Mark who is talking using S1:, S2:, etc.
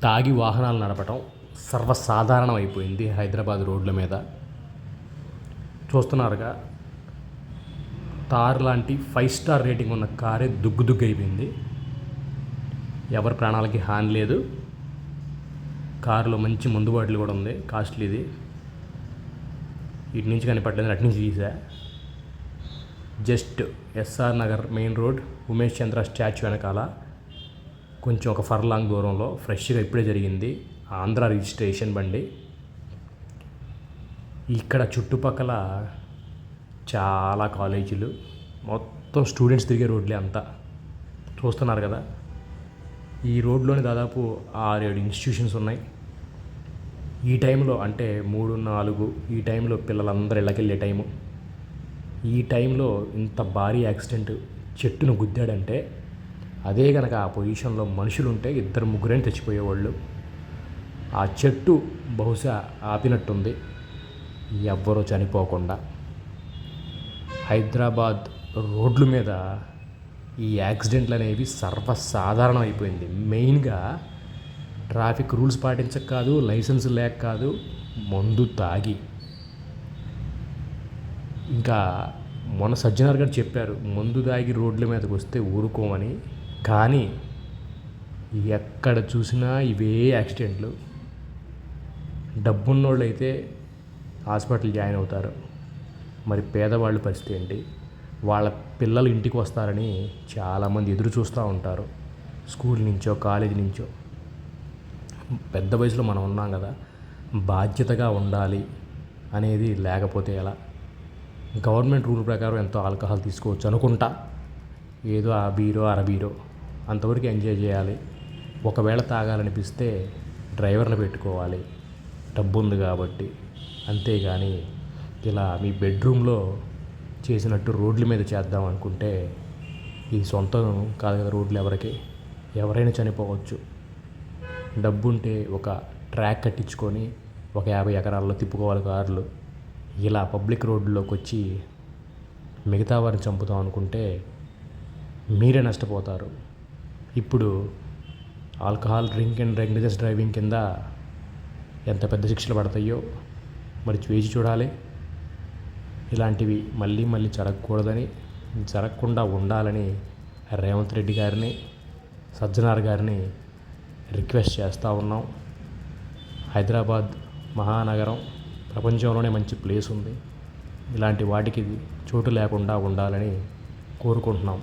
S1: తాగి వాహనాలు నడపటం సర్వసాధారణం అయిపోయింది హైదరాబాద్ రోడ్ల మీద. చూస్తున్నారుగా, తార్ లాంటి 5 స్టార్ రేటింగ్ ఉన్న కారే దుగ్గు అయిపోయింది. ఎవరి ప్రాణాలకి హాని లేదు. కారులో మంచి మందు బాటిల్ కూడా ఉంది, కాస్ట్లీది. ఇటు నుంచి కనిపట్టలేదు, అటు నుంచి తీసా. Just SR Nagar main road, Umesh Chandra statue వెనకాల కొంచెం ఒక ఫర్లాంగ్ దూరంలో ఫ్రెష్గా ఇప్పుడే జరిగింది. ఆంధ్ర రిజిస్ట్రేషన్ బండి. ఇక్కడ చుట్టుపక్కల చాలా కాలేజీలు, మొత్తం స్టూడెంట్స్ తిరిగే రోడ్లే అంతా. చూస్తున్నారు కదా, ఈ రోడ్లోని దాదాపు 6-7 ఇన్స్టిట్యూషన్స్ ఉన్నాయి. ఈ టైంలో అంటే 3-4 ఈ టైంలో పిల్లలందరూ ఇళ్ళకెళ్ళే టైము. ఈ టైంలో ఇంత భారీ యాక్సిడెంట్, చెట్టును గుద్దాడంటే అదే కనుక ఆ పొజిషన్లో మనుషులు ఉంటే 2-3 తెచ్చిపోయేవాళ్ళు. ఆ చెట్టు బహుశా ఆపినట్టుంది, ఎవ్వరూ చనిపోకుండా. హైదరాబాద్ రోడ్ల మీద ఈ యాక్సిడెంట్లు అనేవి సర్వసాధారణం అయిపోయింది. మెయిన్గా ట్రాఫిక్ రూల్స్ పాటించక కాదు, లైసెన్స్ లేక కాదు, మందు తాగి. ఇంకా మొన్న సజ్జనార్ గారు చెప్పారు, మందు తాగి రోడ్ల మీదకి వస్తే ఊరుకోమని. కానీ ఎక్కడ చూసినా ఇవే యాక్సిడెంట్లు. డబ్బున్నోళ్ళు అయితే హాస్పిటల్ జాయిన్ అవుతారు, మరి పేదవాళ్ళు పరిస్థితి ఏంటి? వాళ్ళ పిల్లలు ఇంటికి వస్తారని చాలామంది ఎదురు చూస్తూ ఉంటారు, స్కూల్ నుంచో కాలేజీ నుంచో. పెద్ద వయసులో మనం ఉన్నాం కదా, బాధ్యతగా ఉండాలి అనేది లేకపోతే ఎలా? గవర్నమెంట్ రూల్ ప్రకారం ఎంతో ఆల్కహాల్ తీసుకోవచ్చు అనుకుంటా, ఏదో ఆ బీరో అర బీరో అంతవరకు ఎంజాయ్ చేయాలి. ఒకవేళ తాగాలనిపిస్తే డ్రైవర్ని పెట్టుకోవాలి, డబ్బు ఉంది కాబట్టి. అంతేగాని ఇలా మీ బెడ్రూమ్లో చేసినట్టు రోడ్ల మీద చేద్దాం అనుకుంటే ఇది సొంతం కాదు కదా. రోడ్లు ఎవరైనా చనిపోవచ్చు. డబ్బుంటే ఒక ట్రాక్ కట్టించుకొని ఒక 50 ఎకరాల్లో తిప్పుకోవాలి కార్లు. ఇలా పబ్లిక్ రోడ్లోకి వచ్చి మిగతా వారిని చంపుతాం అనుకుంటే మీరే నష్టపోతారు. ఇప్పుడు alcohol drink and negligence driving కింద ఎంత పెద్ద శిక్షలు పడతాయో మరి వేచి చూడాలి. ఇలాంటివి మళ్ళీ జరగకూడదని, జరగకుండా ఉండాలని రేవంత్ రెడ్డి గారిని, సజ్జనార్ గారిని రిక్వెస్ట్ చేస్తూ ఉన్నాం. హైదరాబాద్ మహానగరం ప్రపంచంలోనే మంచి ప్లేస్ ఉంది. ఇలాంటి వాటికి చోటు లేకుండా ఉండాలని కోరుకుంటున్నాం.